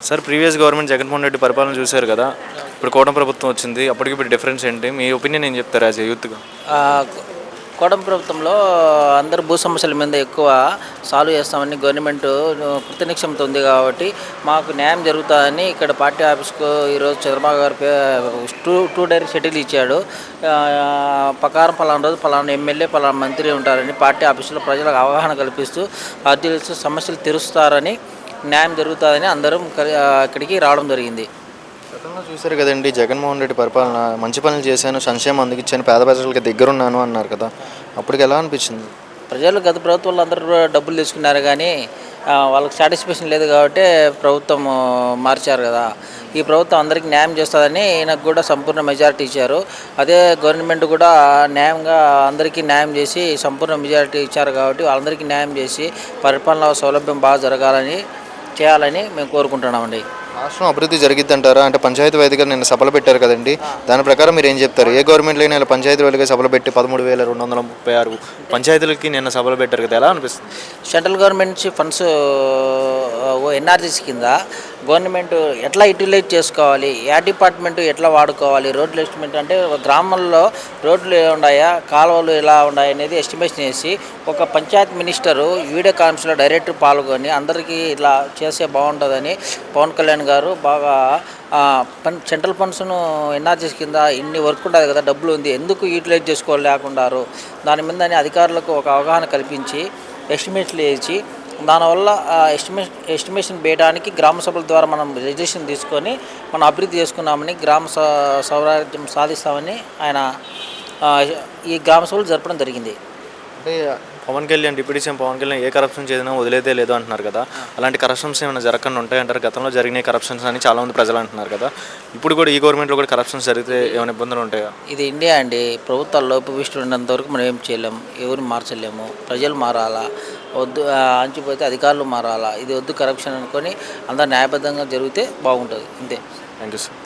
Sir previous government Jaganmohan Reddy పరిపాలన చూశారు కదా. ఇప్పుడు కూటమి ప్రభుత్వం వచ్చింది. అప్పటికి ఇప్పుడు డిఫరెన్స్ ఏంటి? మీ ఒపీనియన్ ఏం చెప్తారు యాజ్ ఏ యూత్గా? కూటమి ప్రభుత్వంలో అందరూ భూ సమస్యల మీద ఎక్కువ సాల్వ్ చేస్తామని గవర్నమెంట్ కృతనిశ్చయంతో ఉంది కాబట్టి మాకు న్యాయం జరుగుతుందని ఇక్కడ పార్టీ ఆఫీస్కు ఈరోజు చంద్రబాబు గారు టూ డైరీ షెడ్యూల్ ఇచ్చాడు. ప్రకారం పలానా రోజు పలానా ఎమ్మెల్యే పలానా మంత్రి ఉంటారని పార్టీ ఆఫీసులో ప్రజలకు అవగాహన కల్పిస్తూ అర్జీలు సమస్యలు తీరుస్తారని న్యాయం జరుగుతుందని అందరం ఇక్కడికి రావడం జరిగింది. గతంలో చూశారు కదండి, జగన్మోహన్ రెడ్డి పరిపాలన మంచి పనులు చేశాను, సంక్షేమం అందించాను, పేద ప్రజలకి దగ్గరున్నాను అన్నారు కదా. అప్పటికి ఎలా అనిపించింది? ప్రజలు గత ప్రభుత్వంలో అందరూ డబ్బులు తీసుకున్నారు కానీ వాళ్ళకి సాటిస్ఫాక్షన్ లేదు కాబట్టి ప్రభుత్వం మార్చారు కదా. ఈ ప్రభుత్వం అందరికీ న్యాయం చేస్తుందని ఈయనకు కూడా సంపూర్ణ మెజారిటీ ఇచ్చారు. అదే గవర్నమెంట్ కూడా న్యాయంగా అందరికీ న్యాయం చేసి సంపూర్ణ మెజారిటీ ఇచ్చారు కాబట్టి వాళ్ళందరికీ న్యాయం చేసి పరిపాలన సౌలభ్యం బాగా జరగాలని చేయాలని మేము కోరుకుంటున్నామండి. రాష్ట్రం అభివృద్ధి జరిగిద్దంటారా? అంటే పంచాయతీ వేదిక నిన్న సభలు పెట్టారు కదండి, దాని ప్రకారం మీరు ఏం చెప్తారు? ఏ గవర్నమెంట్లో అయినా ఇలా పంచాయతీ వేదిక సభలు పెట్టి 13,236 పంచాయతీలకి నిన్న సభలు పెట్టారు కదా, ఎలా అనిపిస్తుంది? సెంట్రల్ గవర్నమెంట్ నుంచి ఫండ్స్ ఎన్ఆర్జీస్ కింద గవర్నమెంట్ ఎట్లా యూటిలైజ్ చేసుకోవాలి, ఏ డిపార్ట్మెంట్ ఎట్లా వాడుకోవాలి, రోడ్లు ఎస్టిమేట్ అంటే గ్రామాల్లో రోడ్లు ఎలా ఉన్నాయా, కాలువలు ఎలా ఉన్నాయి అనేది ఎస్టిమేషన్ చేసి ఒక పంచాయత్ మినిస్టరు వీడియో కాన్ఫరెన్స్లో డైరెక్ట్ పాల్గొని అందరికీ ఇలా చేస్తే బాగుంటుందని పవన్ కళ్యాణ్ గారు బాగా సెంట్రల్ ఫండ్స్ను ఎన్ఆర్జీస్ కింద ఇన్ని వర్క్ ఉంటుంది కదా, డబ్బులు ఉంది, ఎందుకు యూటిలైజ్ చేసుకోలేకున్నారు దాని మీద అధికారులకు ఒక అవగాహన కల్పించి ఎస్టిమేట్లు వేసి దానివల్ల ఎస్టిమేషన్ వేయడానికి గ్రామ సభల ద్వారా మనం రిజిస్ట్రేషన్ తీసుకొని మనం అభివృద్ధి చేసుకున్నామని గ్రామ స్వరాజ్యం సాధిస్తామని ఆయన ఈ గ్రామ సభలు జరపడం జరిగింది. అంటే పవన్ కళ్యాణ్, డిప్యూటీ సీఎం పవన్ కళ్యాణ్ ఏ కరప్షన్ చేసినా వదిలేదే లేదు అంటున్నారు కదా. అలాంటి కరప్షన్స్ ఏమైనా జరగకుండా ఉంటాయంటారు? గతంలో జరిగిన కరప్షన్స్ అని చాలామంది ప్రజలు అంటున్నారు కదా. ఇప్పుడు కూడా ఈ గవర్నమెంట్లో కూడా కరప్షన్స్ జరిగితే ఏమైనా ఇబ్బందులు ఉంటాయా? ఇది ఇండియా అండి, ప్రభుత్వాలు లోపభూయిష్టి ఉన్నంత వరకు మనం ఏం చేయలేము, ఎవరు మార్చలేము. ప్రజలు మారాలా, వద్దు అంచిపోతే అధికారులు మారాలా, ఇది వద్దు కరప్షన్ అనుకొని అందరు న్యాయబద్ధంగా జరిగితే బాగుంటుంది, అంతే. Thank you sir.